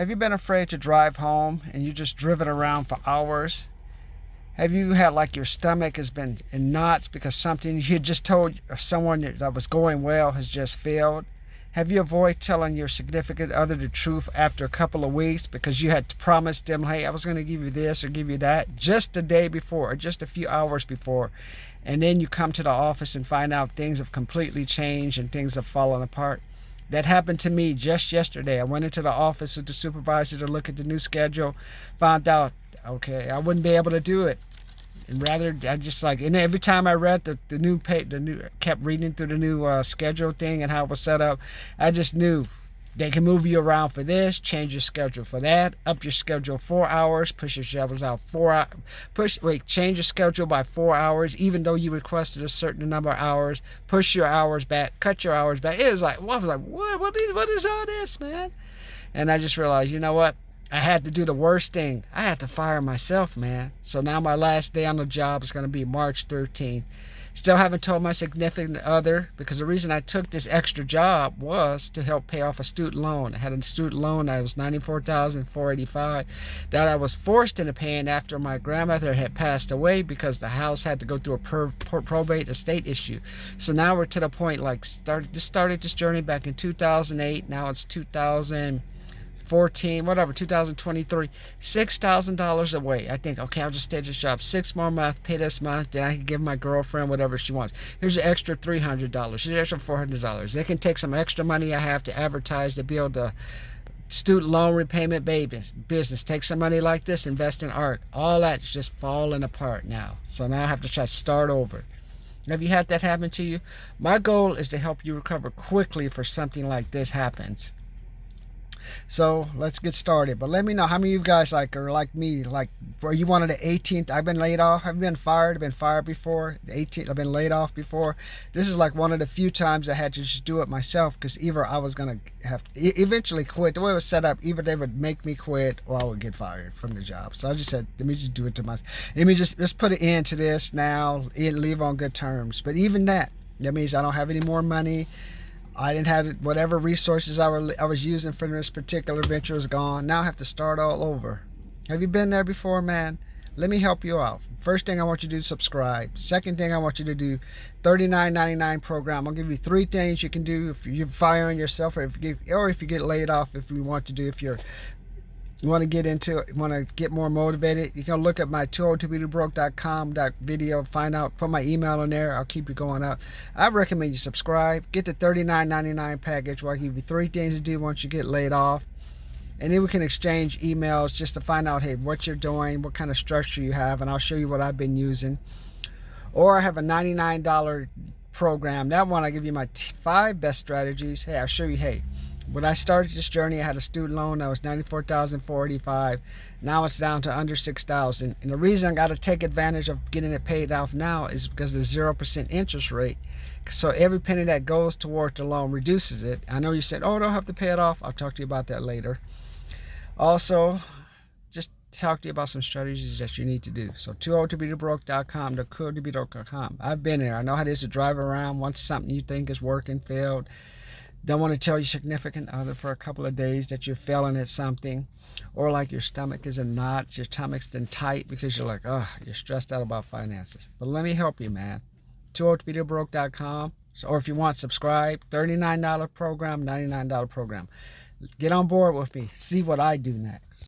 Have you been afraid to drive home and you just driven around for hours? Have you had like your stomach has been in knots because something you had just told someone that was going well has just failed? Have you avoided telling your significant other the truth after a couple of weeks because you had promised them, hey, I was going to give you this or give you that just the day before or just a few hours before, and then you come to the office and find out things have completely changed and things have fallen apart? That happened to me just yesterday. I went into the office with the supervisor to look at the new schedule, found out, okay, I wouldn't be able to do it. And rather, I just like, and every time I read kept reading through the new schedule thing and how it was set up, I just knew they can move you around for this, change your schedule for that, up your schedule 4 hours, push your schedules out change your schedule by 4 hours, even though you requested a certain number of hours, push your hours back, cut your hours back. It was like, well, I was like, what is all this, man? And I just realized, you know what? I had to do the worst thing. I had to fire myself, man. So now my last day on the job is going to be March 13th. Still haven't told my significant other, because the reason I took this extra job was to help pay off a student loan. I had a student loan that was $94,485 that I was forced into paying after my grandmother had passed away because the house had to go through a probate estate issue. So now we're to the point, like, started this journey back in 2008. Now it's 2014, whatever, 2023, $6,000 away. I think, okay, I'll just stay at this job 6 more months, pay this month, then I can give my girlfriend whatever she wants. Here's an extra $300, here's an extra $400. They can take some extra money I have to advertise to build a student loan repayment business. Take some money like this, invest in art. All that's just falling apart now. So now I have to try to start over. Have you had that happen to you? My goal is to help you recover quickly for something like this happens. So let's get started. But let me know how many of you guys are like me, like where you wanted the 18th. I've been laid off. I've been fired. I've been fired before. The 18th, I've been laid off before. This is like one of the few times I had to just do it myself, because either I was gonna have to eventually quit. The way it was set up, either they would make me quit or I would get fired from the job. So I just said, let me just do it to myself. Let me just put an end to this now and leave on good terms. But even that means I don't have any more money. I didn't have whatever resources I was using for this particular venture is gone. Now I have to start all over. Have you been there before, man? Let me help you out. First thing I want you to do is subscribe. Second thing I want you to do, $39.99 program. I'll give you 3 things you can do if you're firing yourself, or if you get laid off. If you want to do, if you want to get into it, want to get more motivated, you can look at my 202BeToBroke.com video, find out, put my email in there. I'll keep you going up. I recommend you subscribe, get the $39.99 package where I give you 3 things to do once you get laid off, and then we can exchange emails just to find out, hey, what you're doing, what kind of structure you have, and I'll show you what I've been using. Or I have a $99 program. That one, I give you my 5 best strategies. Hey, I'll show you, hey, when I started this journey, I had a student loan that was $94,485. Now it's down to under $6,000. And the reason I got to take advantage of getting it paid off now is because of the 0% interest rate. So every penny that goes toward the loan reduces it. I know you said, oh, I don't have to pay it off. I'll talk to you about that later. Also, just talk to you about some strategies that you need to do. So 202BeToBroke.com, the 202BeToBroke.com. I've been there. I know how it is to drive around once something you think is working failed. Don't want to tell your significant other for a couple of days that you're failing at something, or like your stomach is in knots, your stomach's in tight because you're like, oh, you're stressed out about finances. But let me help you, man. 202BeToBroke.com. Or if you want, subscribe. $39 program, $99 program. Get on board with me. See what I do next.